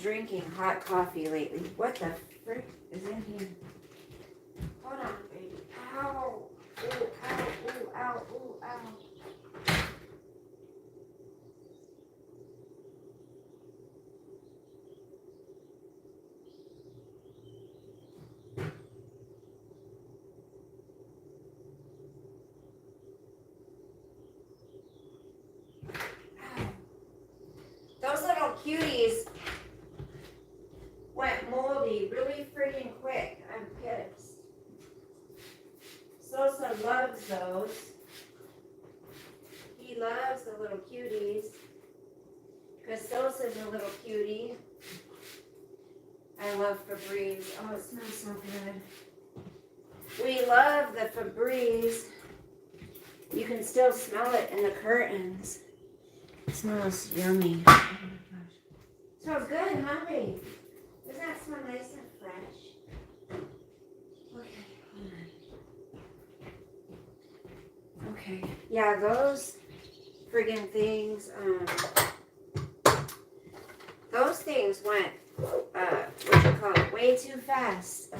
drinking hot coffee lately. What the frick is in here? Hold on, baby. Ow. Ooh, ow, ooh, ow, ooh, ow. Those little cuties went moldy really freaking quick. I'm pissed. Sosa loves those. He loves the little cuties. Because Sosa's a little cutie. I love Febreze. Oh, it smells so good. We love the Febreze. You can still smell it in the curtains. It smells yummy. Oh my gosh. Smells good, huh, babe? Doesn't that smell nice and fresh? Okay, hold on. Okay. Yeah, those friggin' things, those things went, what you call it, way too fast.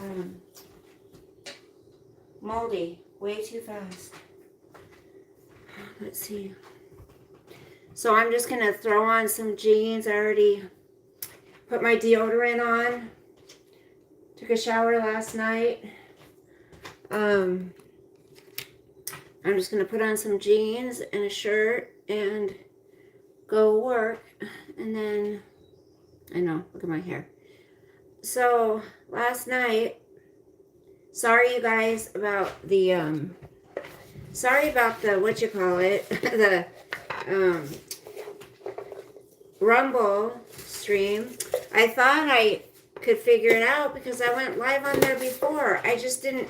Moldy, way too fast. Let's see. So I'm just going to throw on some jeans. I already put my deodorant on. Took a shower last night. I'm just going to put on some jeans and a shirt and go work. And then, I know, look at my hair. So last night, sorry you guys about the, what you call it, the, Rumble stream. I thought I could figure it out because I went live on there before. I just didn't,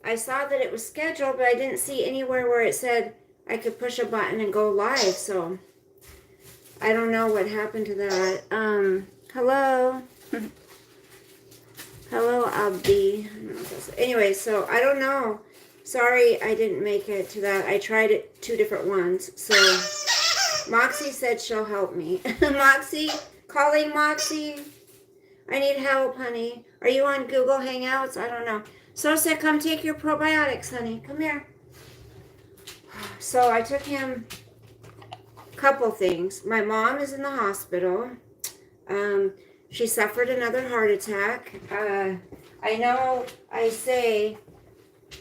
I saw that it was scheduled, but I didn't see anywhere where it said I could push a button and go live, so I don't know what happened to that. Hello. Hello, Abdi. Anyway, so I don't know. Sorry I didn't make it to that. I tried it 2 different ones, so Moxie said she'll help me. Moxie, calling Moxie. I need help, honey. Are you on Google Hangouts? I don't know. Sosa, come take your probiotics, honey. Come here. So I took him a couple things. My mom is in the hospital. She suffered another heart attack. I know I say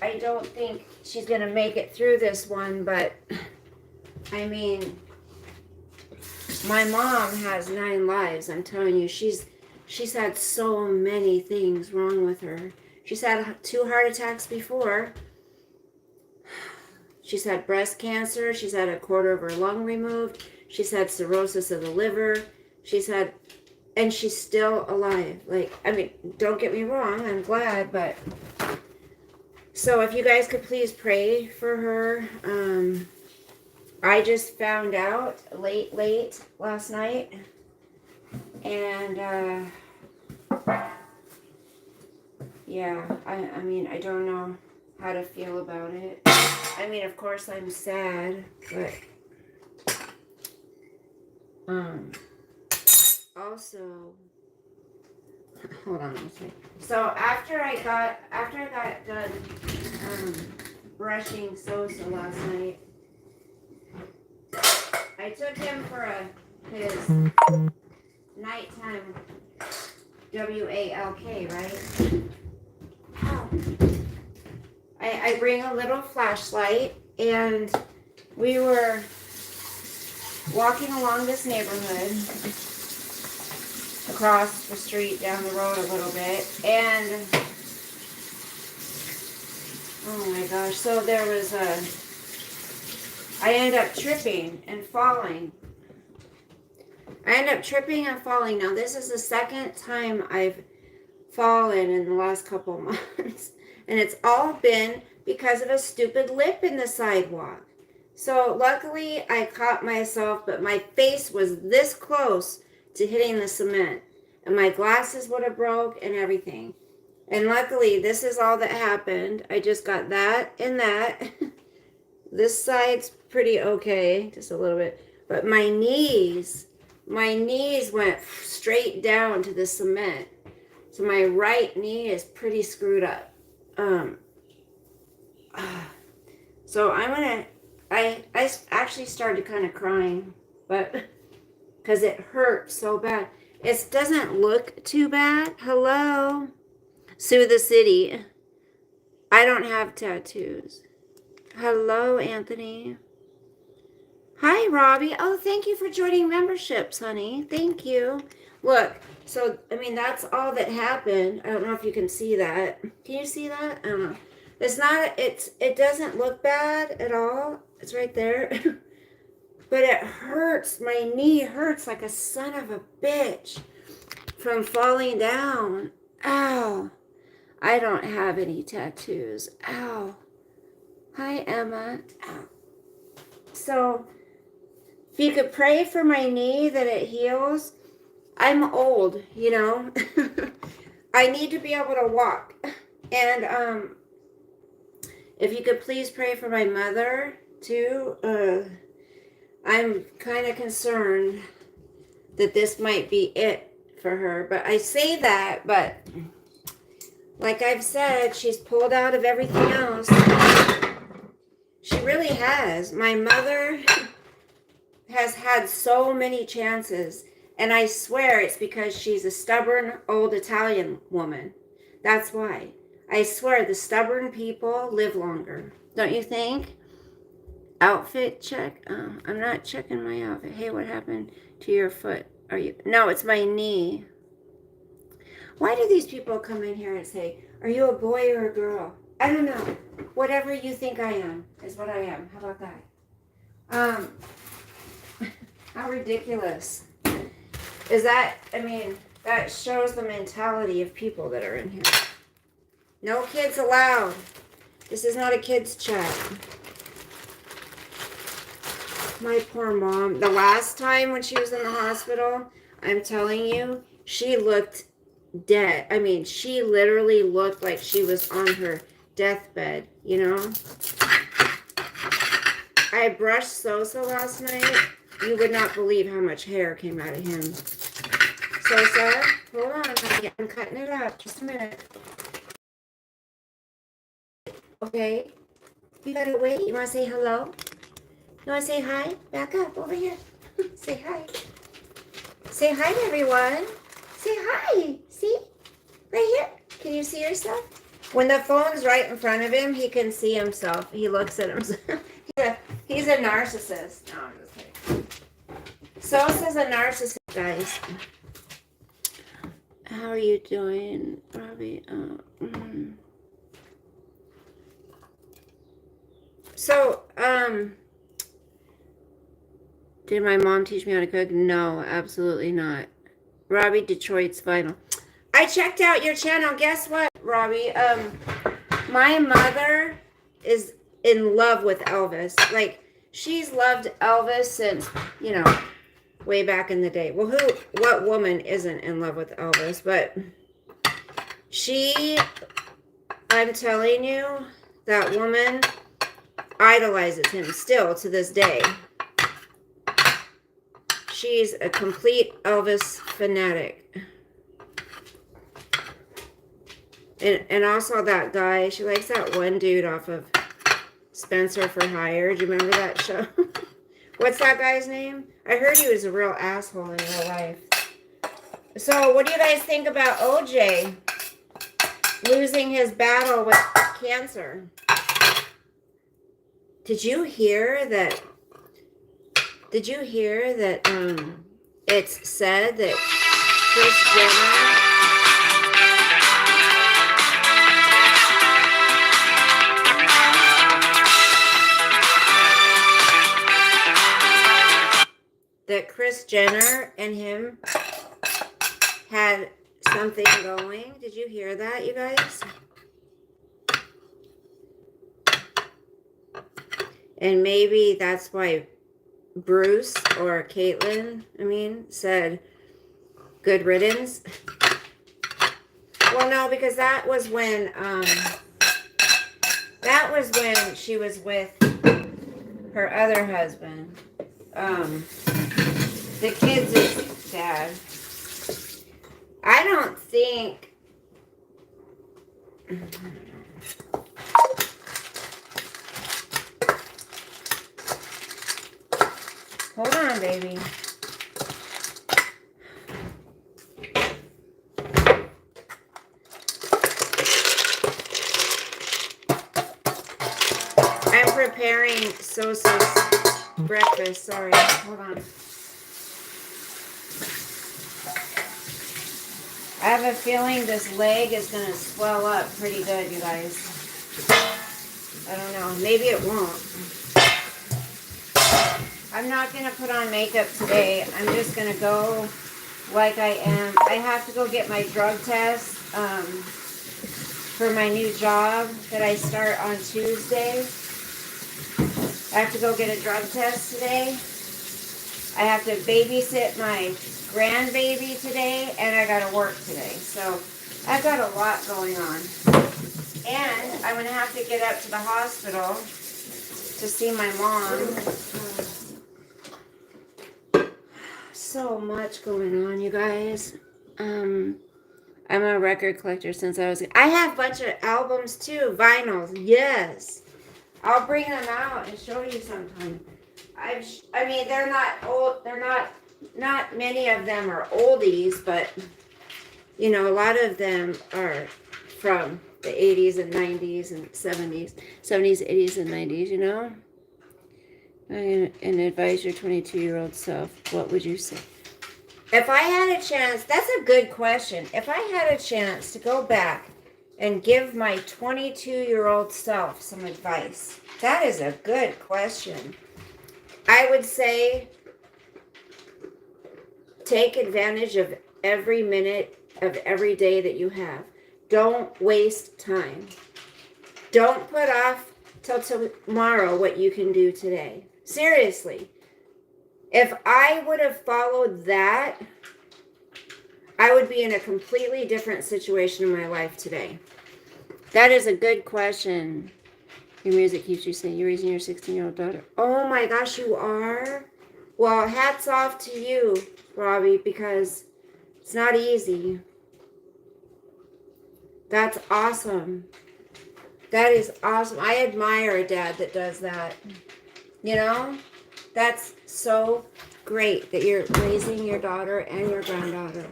I don't think she's going to make it through this one, but I mean, my mom has 9 lives. I'm telling you, she's had so many things wrong with her. She's had 2 heart attacks before. She's had breast cancer. She's had 1/4 of her lung removed. She's had cirrhosis of the liver. And she's still alive. Like, I mean, don't get me wrong. I'm glad, but so if you guys could please pray for her. I just found out late last night, and yeah, I mean, I don't know how to feel about it. I mean, of course I'm sad, but also, hold on a second. So after I got done brushing Sosa last night, I took him for his nighttime WALK, right? Oh. I bring a little flashlight, and we were walking along this neighborhood across the street, down the road a little bit, and oh my gosh, so there was I ended up tripping and falling. Now this is the second time I've fallen in the last couple months, and it's all been because of a stupid lip in the sidewalk. So luckily I caught myself, but my face was this close to hitting the cement, and my glasses would have broke and everything. And luckily this is all that happened. I just got that and that. This side's pretty okay, just a little bit, but my knees my knees went straight down to the cement. So my right knee is pretty screwed up. So I actually started kind of crying, but because it hurt so bad. It doesn't look too bad. Hello, Sue the City. I don't have tattoos. Hello, Anthony. Hi, Robbie. Oh, thank you for joining memberships, honey. Thank you. Look, so, I mean, that's all that happened. I don't know if you can see that. Can you see that? I don't know. It's not, it doesn't look bad at all. It's right there. But it hurts. My knee hurts like a son of a bitch from falling down. Ow. I don't have any tattoos. Ow. Hi, Emma. Ow. So, if you could pray for my knee that it heals. I'm old, you know. I need to be able to walk. And if you could please pray for my mother too. I'm kind of concerned that this might be it for her. But I say that, but like I've said, she's pulled out of everything else. She really has. My mother has had so many chances. And I swear it's because she's a stubborn old Italian woman. That's why. I swear the stubborn people live longer. Don't you think? Outfit check. I'm not checking my outfit. Hey, what happened to your foot? Are you? No, it's my knee. Why do these people come in here and say, are you a boy or a girl? I don't know. Whatever you think I am is what I am. How about that? How ridiculous. Is that, I mean, that shows the mentality of people that are in here. No kids allowed. This is not a kids chat. My poor mom. The last time when she was in the hospital, I'm telling you, she looked dead. I mean, she literally looked like she was on her deathbed, you know? I brushed Sosa last night. You would not believe how much hair came out of him. Sosa, hold on, I'm cutting it up. Just a minute. Okay. You gotta wait. You wanna say hello? You wanna say hi? Back up over here. Say hi. Say hi to everyone. Say hi. See? Right here. Can you see yourself? When the phone's right in front of him, he can see himself. He looks at himself. He's a narcissist. No, I'm just kidding. Sosa's a narcissist, guys. How are you doing, Robbie? So, did my mom teach me how to cook? No, absolutely not. Robbie, Detroit's vinyl. I checked out your channel. Guess what, Robbie? My mother is in love with Elvis. Like, she's loved Elvis since, you know, way back in the day. Well, what woman isn't in love with Elvis? But I'm telling you, that woman idolizes him still to this day. She's a complete Elvis fanatic. And also that guy, she likes that one dude off of Spencer for Hire. Do you remember that show? What's that guy's name? I heard he was a real asshole in real life. So what do you guys think about OJ losing his battle with cancer? Did you hear that it's said that Kris Jenner Kris Jenner and him had something going? Did you hear that, you guys? And maybe that's why Bruce or Caitlyn, said good riddance. Well, no, because that was when she was with her other husband. The kids' dad. I don't think... Hold on, baby. I'm preparing Sosa's breakfast. Sorry. Hold on. I have a feeling this leg is going to swell up pretty good, you guys. I don't know. Maybe it won't. I'm not going to put on makeup today. I'm just going to go like I am. I have to go get my drug test for my new job that I start on Tuesday. I have to go get a drug test today. I have to babysit my grandbaby today, and I got to work today. So I've got a lot going on. And I'm going to have to get up to the hospital to see my mom. So much going on, you guys. I'm a record collector since I was... I have a bunch of albums too, vinyls, yes. I'll bring them out and show you sometime. I mean, they're not old, not many of them are oldies, but, you know, a lot of them are from the 80s and 90s and 70s, 80s and 90s, you know? And advise your 22-year-old self, what would you say? If I had a chance, that's a good question. If I had a chance to go back and give my 22-year-old self some advice, that is a good question. I would say take advantage of every minute of every day that you have. Don't waste time. Don't put off till tomorrow what you can do today. Seriously. If I would have followed that, I would be in a completely different situation in my life today. That is a good question. Your music keeps you saying you're raising your 16-year-old daughter. Oh my gosh, you are? Well, hats off to you, Robbie, because it's not easy. That's awesome. That is awesome. I admire a dad that does that. You know? That's so great that you're raising your daughter and your granddaughter.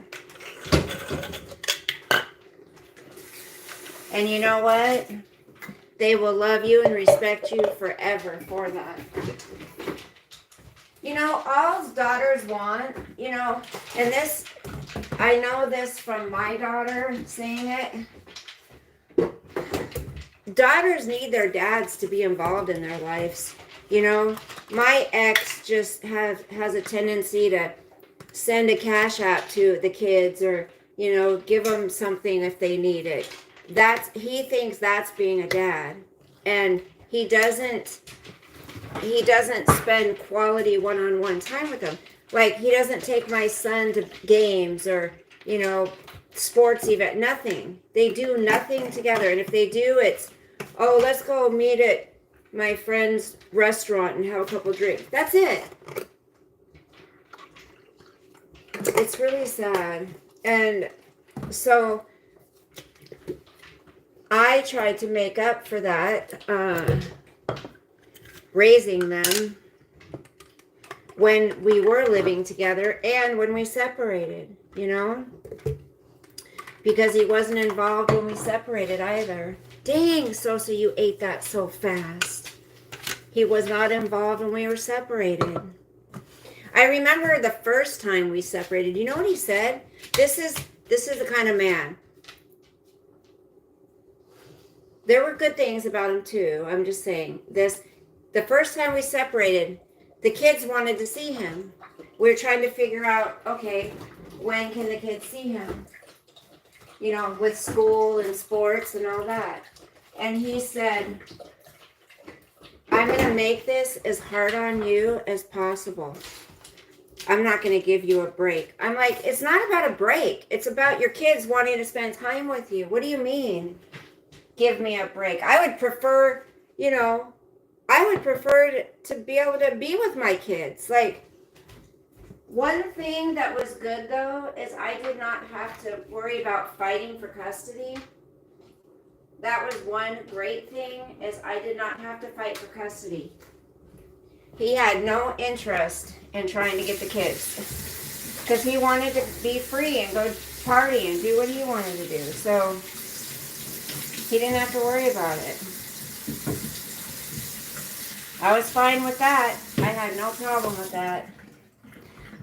And you know what? They will love you and respect you forever for that. You know, all daughters want, you know, and this, I know this from my daughter saying it. Daughters need their dads to be involved in their lives. You know, my ex just has a tendency to send a cash app to the kids or, you know, give them something if they need it. He thinks that's being a dad. And he doesn't spend quality one-on-one time with them. Like, he doesn't take my son to games or, you know, sports event, nothing. They do nothing together. And if they do, it's, oh, let's go meet at my friend's restaurant and have a couple drinks. That's it. It's really sad. And so I tried to make up for that, raising them when we were living together and when we separated, you know? Because he wasn't involved when we separated either. Dang, Sosa, you ate that so fast. He was not involved when we were separated. I remember the first time we separated. You know what he said? This is the kind of man. There were good things about him too. I'm just saying this. The first time we separated, the kids wanted to see him. We were trying to figure out, okay, when can the kids see him? You know, with school and sports and all that. And he said, I'm going to make this as hard on you as possible. I'm not going to give you a break. I'm like, it's not about a break. It's about your kids wanting to spend time with you. What do you mean? Give me a break. I would prefer, you know, to be able to be with my kids. Like, One thing that was good though is I did not have to worry about fighting for custody. That was one great thing, is I did not have to fight for custody. He had no interest in trying to get the kids because he wanted to be free and go party and do what he wanted to do. So he didn't have to worry about it. I was fine with that. I had no problem with that.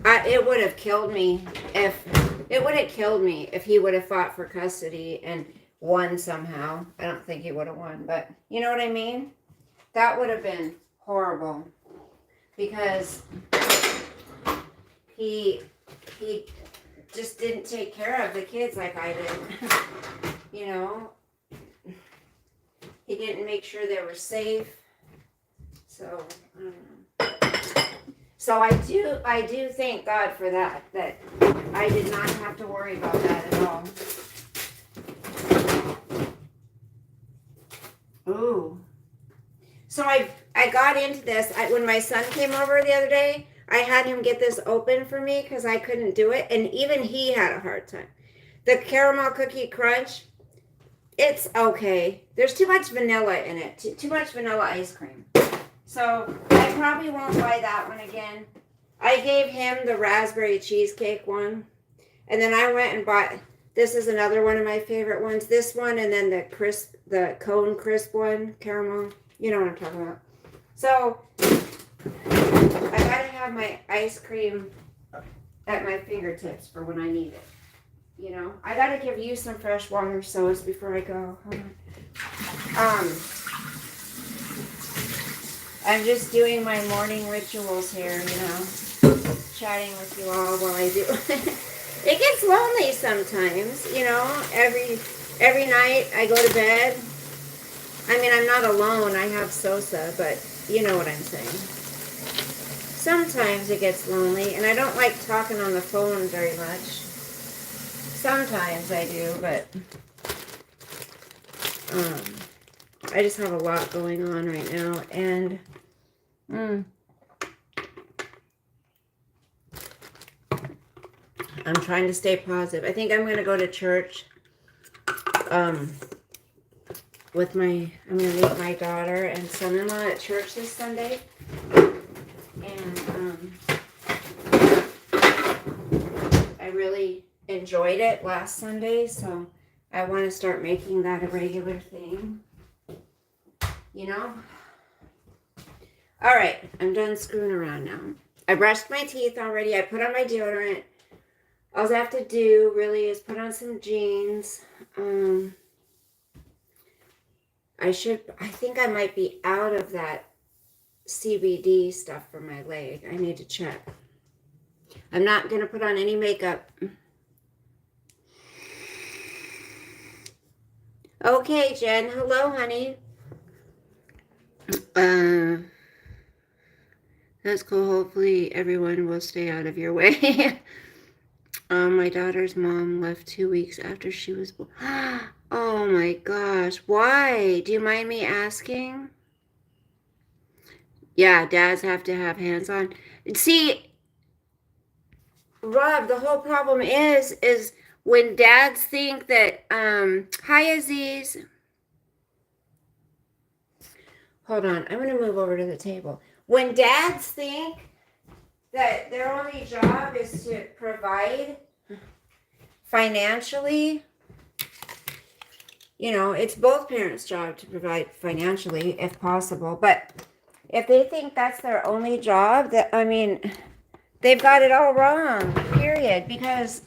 It would have killed me if he would have fought for custody and won somehow. I don't think he would have won, but you know what I mean? That would have been horrible because he just didn't take care of the kids like I did. You know, he didn't make sure they were safe. So I don't know. So I do thank God for that I did not have to worry about that at all. Ooh. So I got into this. When my son came over the other day, I had him get this open for me because I couldn't do it. And even he had a hard time. The caramel cookie crunch, it's okay. There's too much vanilla in it. Too much vanilla ice cream. So I probably won't buy that one again. I gave him the raspberry cheesecake one. And then I went and bought, this is another one of my favorite ones. This one and then the cone crisp one, caramel. You know what I'm talking about. So I gotta have my ice cream at my fingertips for when I need it. You know, I gotta give you some fresh water sodas before I go. I'm just doing my morning rituals here, you know, chatting with you all while I do. It gets lonely sometimes, you know. Every night I go to bed. I mean, I'm not alone. I have Sosa, but you know what I'm saying. Sometimes it gets lonely, and I don't like talking on the phone very much. Sometimes I do, but I just have a lot going on right now, and I'm trying to stay positive. I think I'm going to go to church with I'm going to meet my daughter and son-in-law at church this Sunday. And I really enjoyed it last Sunday, so I want to start making that a regular thing. You know? All right, I'm done screwing around now. I brushed my teeth already. I put on my deodorant. All I have to do really is put on some jeans. I think I might be out of that CBD stuff for my leg. I need to check. I'm not going to put on any makeup. Okay, Jen. Hello, honey. That's cool. Hopefully everyone will stay out of your way. My daughter's mom left 2 weeks after she was born. Oh my gosh. Why? Do you mind me asking? Yeah, dads have to have hands on. See, Rob, the whole problem is when dads think that, hi Aziz. Hold on, I'm going to move over to the table. When dads think that their only job is to provide financially, you know, it's both parents' job to provide financially if possible. But if they think that's their only job, they've got it all wrong, period. Because,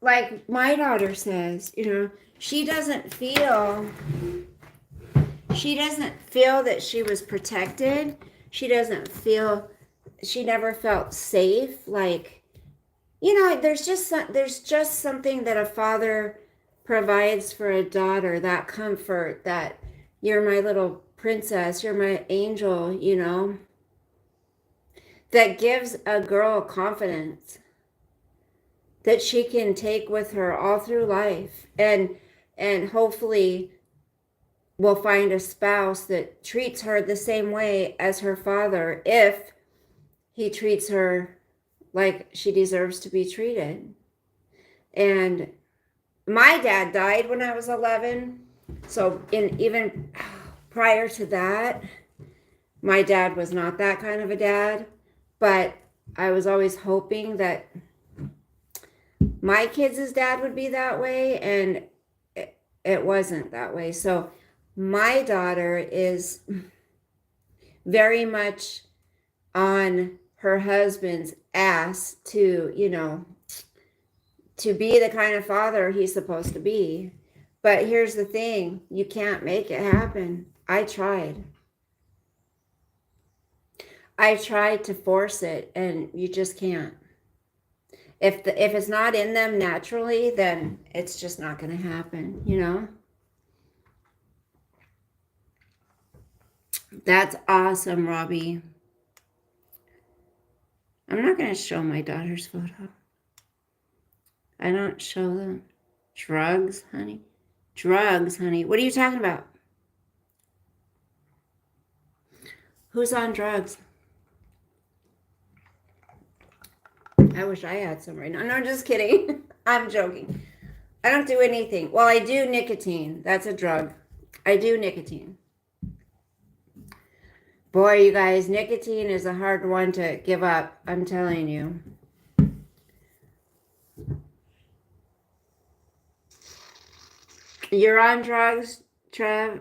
like my daughter says, you know, she doesn't feel that she was protected. She never felt safe. Like, you know, there's just something that a father provides for a daughter, that comfort, that you're my little princess, you're my angel, you know, that gives a girl confidence that she can take with her all through life and hopefully will find a spouse that treats her the same way as her father if he treats her like she deserves to be treated. And my dad died when I was 11. So even prior to that, my dad was not that kind of a dad. But I was always hoping that my kids' dad would be that way, and it wasn't that way. So my daughter is very much on her husband's ass to, to be the kind of father he's supposed to be. But here's the thing, you can't make it happen. I tried to force it, and you just can't. If it's not in them naturally, then it's just not going to happen, That's awesome, Robbie. I'm not going to show my daughter's photo. I don't show them. Drugs, honey. Drugs, honey. What are you talking about? Who's on drugs? I wish I had some right now. No, just kidding. I'm joking. I don't do anything. Well, I do nicotine. That's a drug. I do nicotine. Boy, you guys, nicotine is a hard one to give up. I'm telling you. You're on drugs, Trev?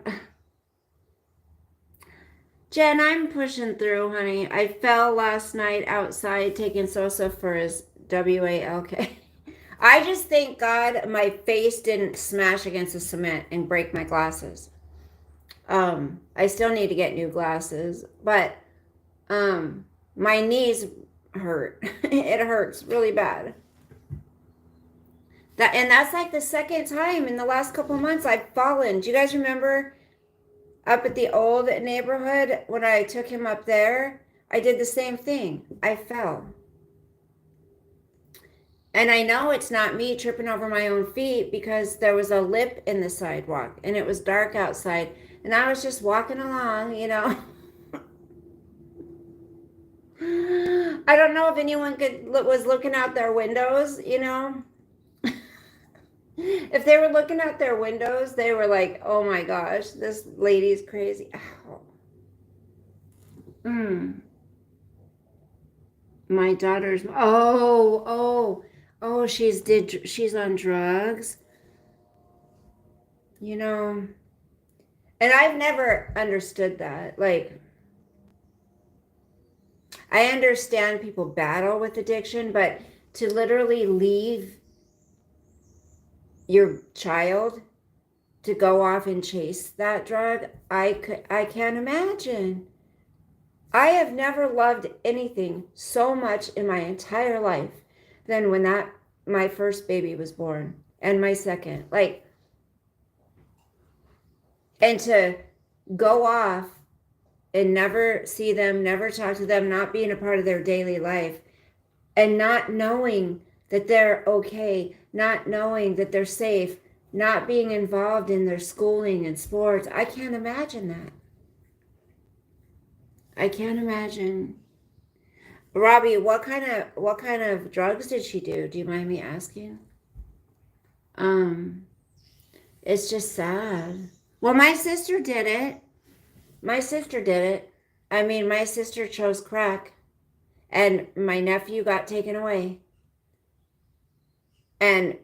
Jen, I'm pushing through, honey. I fell last night outside taking Sosa for his WALK. I just thank God my face didn't smash against the cement and break my glasses. I still need to get new glasses, but my knees hurt. It hurts really bad. That's like the second time in the last couple months I've fallen. Do you guys remember up at the old neighborhood when I took him up there? I did the same thing. I fell. And I know it's not me tripping over my own feet because there was a lip in the sidewalk and it was dark outside. And I was just walking along, I don't know if anyone was looking out their windows, If they were looking out their windows, they were like, oh my gosh, this lady's crazy. Ow. My daughter's, she's on drugs. And I've never understood that. Like, I understand people battle with addiction, but to literally leave your child to go off and chase that drug, I can't imagine. I have never loved anything so much in my entire life than when my first baby was born and my second. And to go off and never see them, never talk to them, not being a part of their daily life, and not knowing that they're okay, not knowing that they're safe, not being involved in their schooling and sports. I can't imagine that. I can't imagine. Robbie, what kind of drugs did she do? Do you mind me asking? It's just sad. Well, my sister did it. My sister chose crack, and my nephew got taken away. And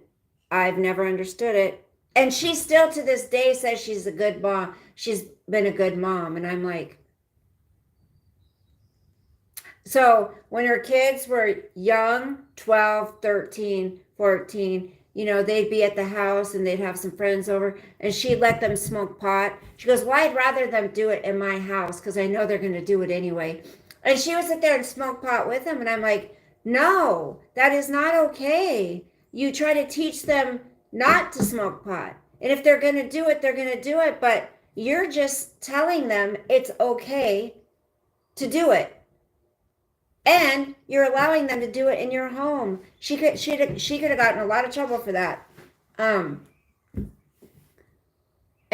I've never understood it. And she still to this day says she's a good mom. She's been a good mom. And I'm like, so when her kids were young, 12, 13, 14, they'd be at the house and they'd have some friends over and she'd let them smoke pot. She goes, well, I'd rather them do it in my house because I know they're going to do it anyway. And she would sit there and smoke pot with them. And I'm like, no, that is not okay. You try to teach them not to smoke pot. And if they're going to do it, they're going to do it. But you're just telling them it's okay to do it. And you're allowing them to do it in your home. She could have gotten a lot of trouble for that. And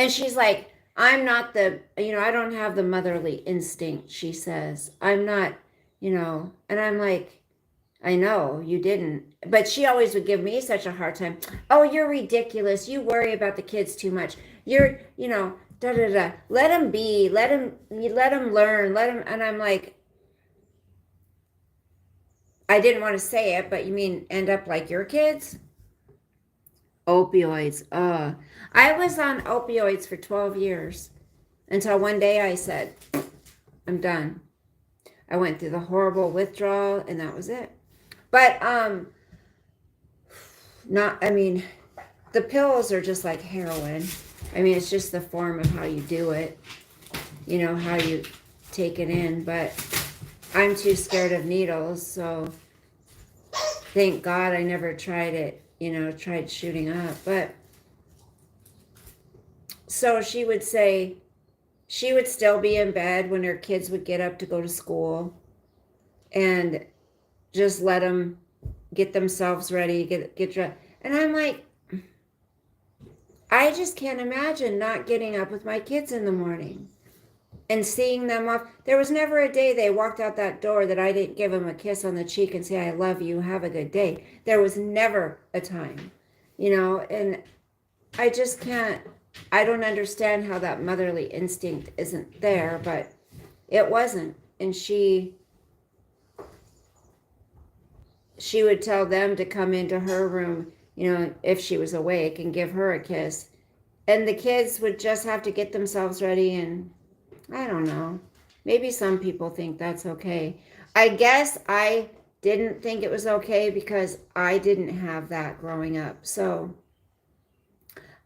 she's like, I'm not the, I don't have the motherly instinct, she says. I'm not, and I'm like, I know you didn't. But she always would give me such a hard time. Oh, you're ridiculous. You worry about the kids too much. You're, da da da. Let them be. Let them learn. Let them. And I'm like, I didn't want to say it, but you mean end up like your kids? Opioids. I was on opioids for 12 years until one day I said, I'm done. I went through the horrible withdrawal and that was it. But the pills are just like heroin. It's just the form of how you do it, how you take it in. But I'm too scared of needles, so thank God I never tried it, tried shooting up. But so she would say she would still be in bed when her kids would get up to go to school and just let them get themselves ready, get dressed. And I'm like, I just can't imagine not getting up with my kids in the morning and seeing them off. There was never a day they walked out that door that I didn't give them a kiss on the cheek and say, I love you, have a good day. There was never a time, and I just can't, I don't understand how that motherly instinct isn't there, but it wasn't. And she would tell them to come into her room, if she was awake and give her a kiss. And the kids would just have to get themselves ready. And I don't know, maybe some people think that's okay. I guess I didn't think it was okay because I didn't have that growing up. So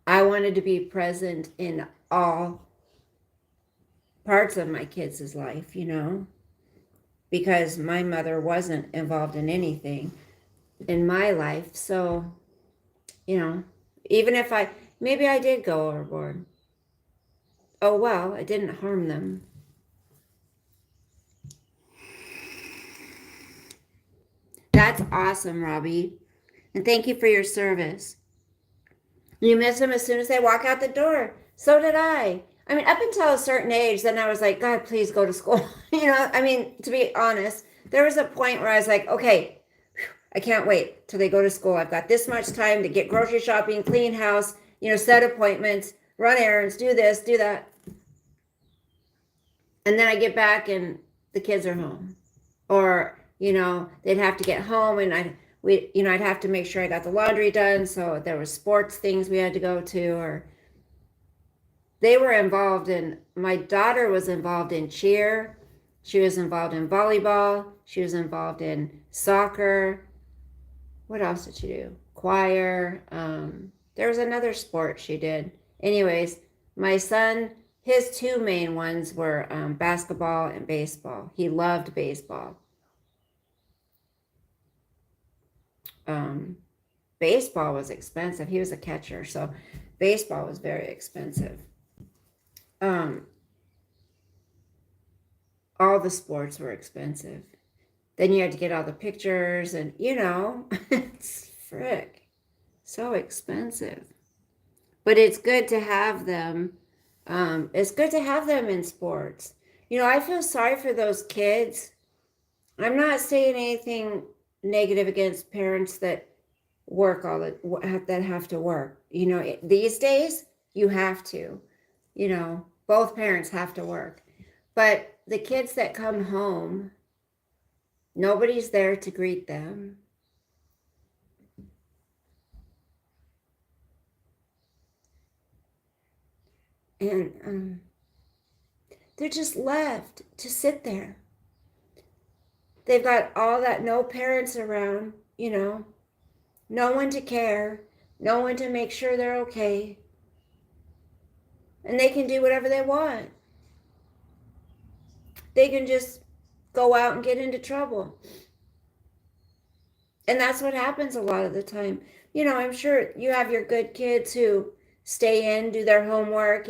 I wanted to be present in all parts of my kids' life, because my mother wasn't involved in anything in my life. So, even if maybe I did go overboard. Oh, well, it didn't harm them. That's awesome, Robbie. And thank you for your service. You miss them as soon as they walk out the door. So did I. Up until a certain age, then I was like, God, please go to school. To be honest, there was a point where I was like, okay, I can't wait till they go to school. I've got this much time to get grocery shopping, clean house, set appointments, run errands, do this, do that. And then I get back and the kids are home. Or, they'd have to get home and I'd have to make sure I got the laundry done. So there was sports things we had to go to, or they were involved in, my daughter was involved in cheer. She was involved in volleyball. She was involved in soccer. What else did she do? Choir. There was another sport she did. Anyways, my son, his two main ones were basketball and baseball. He loved baseball. Baseball was expensive. He was a catcher, so baseball was very expensive. All the sports were expensive. Then you had to get all the pictures and, it's frick, so expensive. But it's good to have them. It's good to have them in sports. I feel sorry for those kids. I'm not saying anything negative against parents that work that have to work. These days you have to. Both parents have to work. But the kids that come home, nobody's there to greet them. And they're just left to sit there. They've got all that, no parents around, no one to care, no one to make sure they're okay. And they can do whatever they want. They can just go out and get into trouble. And that's what happens a lot of the time. I'm sure you have your good kids who stay in, do their homework,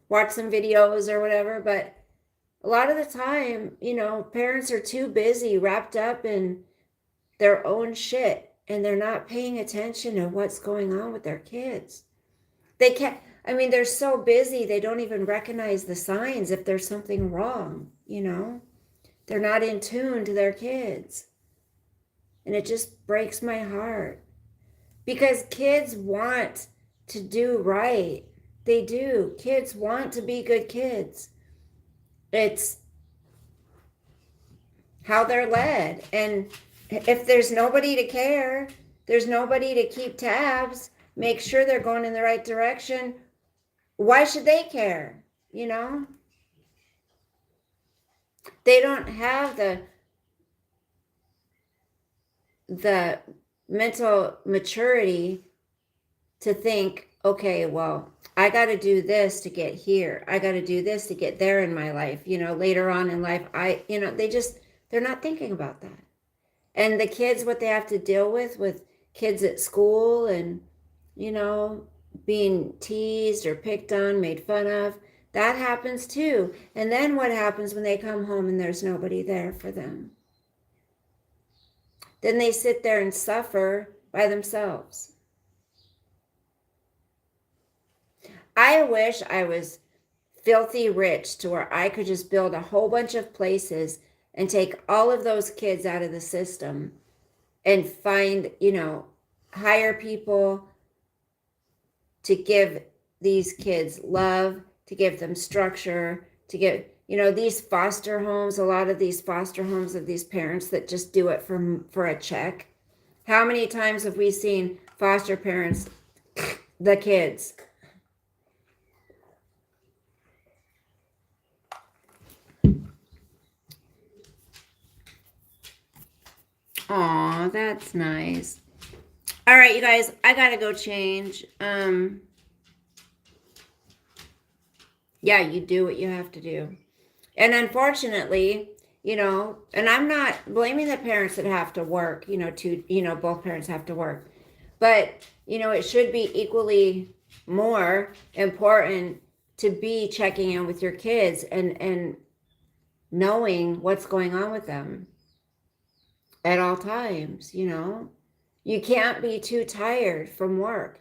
watch some videos or whatever. But a lot of the time, parents are too busy, wrapped up in their own shit, and they're not paying attention to what's going on with their kids. They can't, I mean, they're so busy, they don't even recognize the signs if there's something wrong, you know? They're not in tune to their kids. And it just breaks my heart. Because kids want to do right. They do. Kids want to be good kids. It's how they're led. And if there's nobody to care, there's nobody to keep tabs, make sure they're going in the right direction, why should they care? You know? They don't have the mental maturity to think, okay, well, I got to do this to get here. I got to do this to get there in my life. You know, later on in life, they're not thinking about that. And the kids, what they have to deal with kids at school and, you know, being teased or picked on, made fun of, that happens too. And then what happens when they come home and there's nobody there for them? Then they sit there and suffer by themselves. I wish I was filthy rich to where I could just build a whole bunch of places and take all of those kids out of the system and find, you know, hire people to give these kids love, to give them structure, to give, you know, these foster homes, a lot of these foster homes of these parents that just do it for a check. How many times have we seen foster parents, the kids? Aw, that's nice. All right, you guys, I gotta go change. Yeah, you do what you have to do. And unfortunately, you know, and I'm not blaming the parents that have to work, you know, both parents have to work. But, you know, it should be equally more important to be checking in with your kids and knowing what's going on with them at all times, you know. You can't be too tired from work.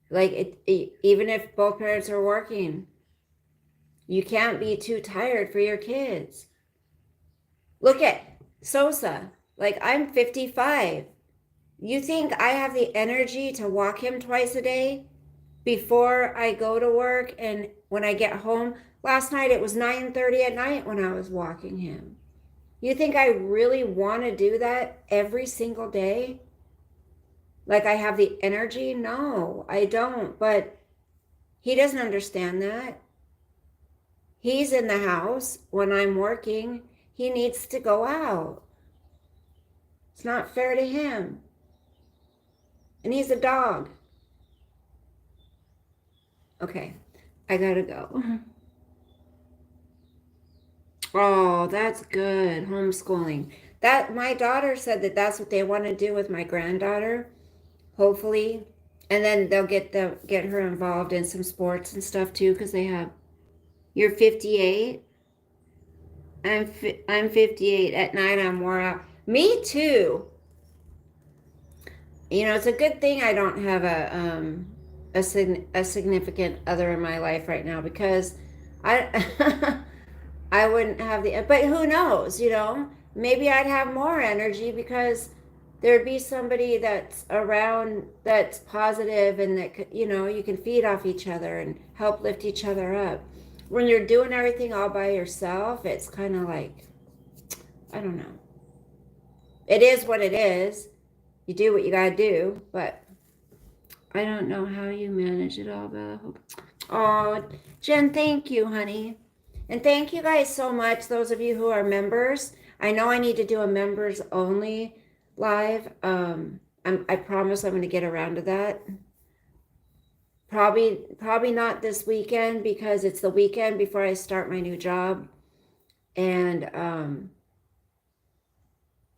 Like, even if both parents are working, you can't be too tired for your kids. Look at Sosa. Like, I'm 55. You think I have the energy to walk him twice a day before I go to work and when I get home? Last night it was 9:30 at night when I was walking him. You think I really want to do that every single day? Like I have the energy? No, I don't. But he doesn't understand that. He's in the house when I'm working. He needs to go out. It's not fair to him. And he's a dog. Okay, I gotta go. Oh, that's good. Homeschooling. That my daughter said that that's what they want to do with my granddaughter, hopefully. And then they'll get her involved in some sports and stuff too, because they have. You're 58. I'm 58. At night I'm wore out. Me too. You know, it's a good thing I don't have a significant other in my life right now, because I I wouldn't have but who knows, you know, maybe I'd have more energy because there'd be somebody that's around that's positive and that, you know, you can feed off each other and help lift each other up. When you're doing everything all by yourself, it's kind of like, I don't know. It is what it is. You do what you gotta do, but I don't know how you manage it all, Bella. Oh, Jen, thank you, honey. And thank you guys so much, those of you who are members. I know I need to do a members only live. I promise I'm going to get around to that. Probably not this weekend, because it's the weekend before I start my new job. And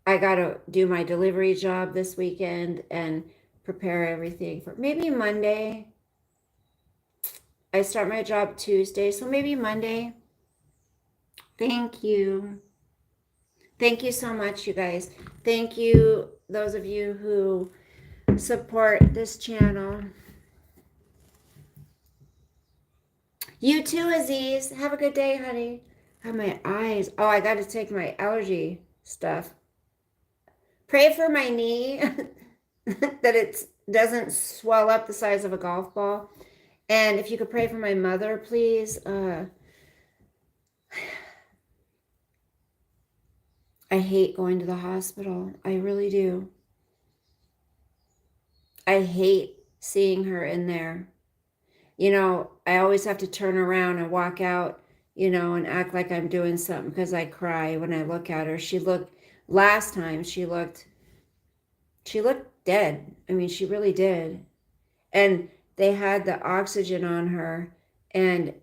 I got to do my delivery job this weekend and prepare everything for maybe Monday. I start my job Tuesday, so maybe Monday. Thank you. Thank you so much, you guys. Thank you, those of you who support this channel. You too, Aziz. Have a good day, honey. Have my eyes. Oh, I got to take my allergy stuff. Pray for my knee that it doesn't swell up the size of a golf ball. And if you could pray for my mother, please. I hate going to the hospital. I really do. I hate seeing her in there. You know, I always have to turn around and walk out, you know, and act like I'm doing something because I cry when I look at her. Last time she looked dead. I mean, she really did. And they had the oxygen on her, and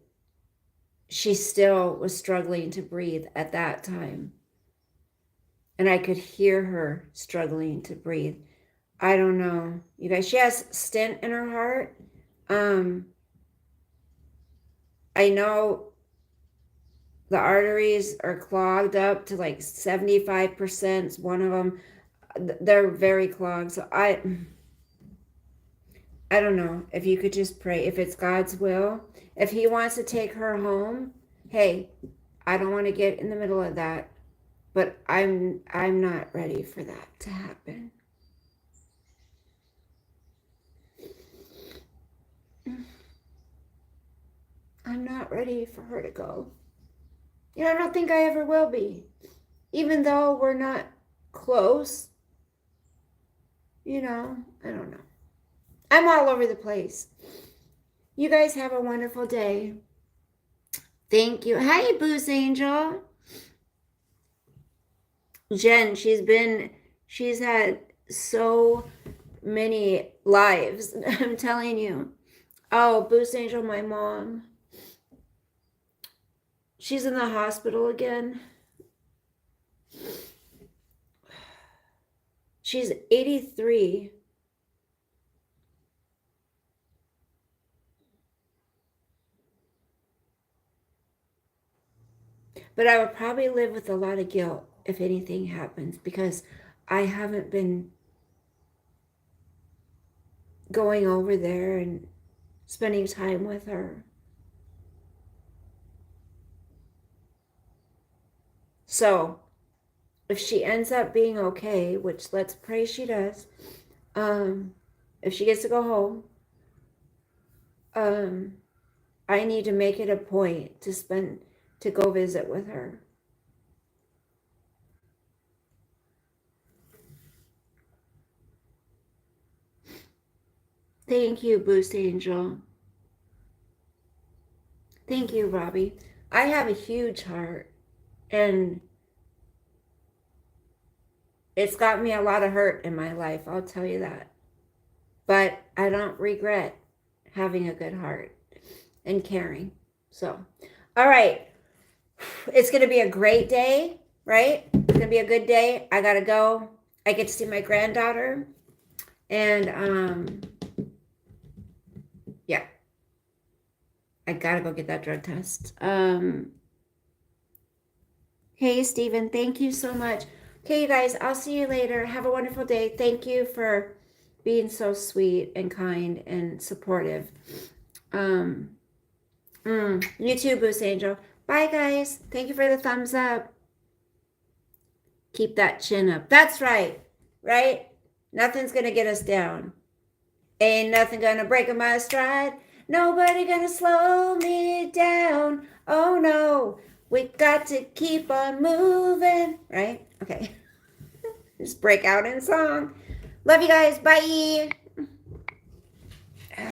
she still was struggling to breathe at that time. And I could hear her struggling to breathe. I don't know. You guys, she has stent in her heart. I know the arteries are clogged up to like 75%. One of them, they're very clogged. So I don't know if you could just pray if it's God's will. If he wants to take her home, hey, I don't want to get in the middle of that, but I'm not ready for that to happen. I'm not ready for her to go. You know, I don't think I ever will be. Even though we're not close. You know, I don't know. I'm all over the place. You guys have a wonderful day. Thank you. Hi, Boost Angel. Jen, she's had so many lives. I'm telling you. Oh, Boost Angel, my mom. She's in the hospital again. She's 83. But I would probably live with a lot of guilt if anything happens because I haven't been going over there and spending time with her. So if she ends up being okay, which let's pray she does, if she gets to go home, I need to make it a point to go visit with her. Thank you, Boost Angel. Thank you, Robbie. I have a huge heart, and it's got me a lot of hurt in my life, I'll tell you that. But I don't regret having a good heart and caring. So, all right. It's going to be a great day, right? It's going to be a good day. I got to go. I get to see my granddaughter. And, yeah. I got to go get that drug test. Hey, Stephen, thank you so much. Okay, you guys, I'll see you later. Have a wonderful day. Thank you for being so sweet and kind and supportive. You too, Boost Angel. Bye, guys. Thank you for the thumbs up. Keep that chin up. That's right. Right? Nothing's going to get us down. Ain't nothing going to break my stride. Nobody going to slow me down. Oh, no. We got to keep on moving. Right? Okay. Just break out in song. Love you guys. Bye.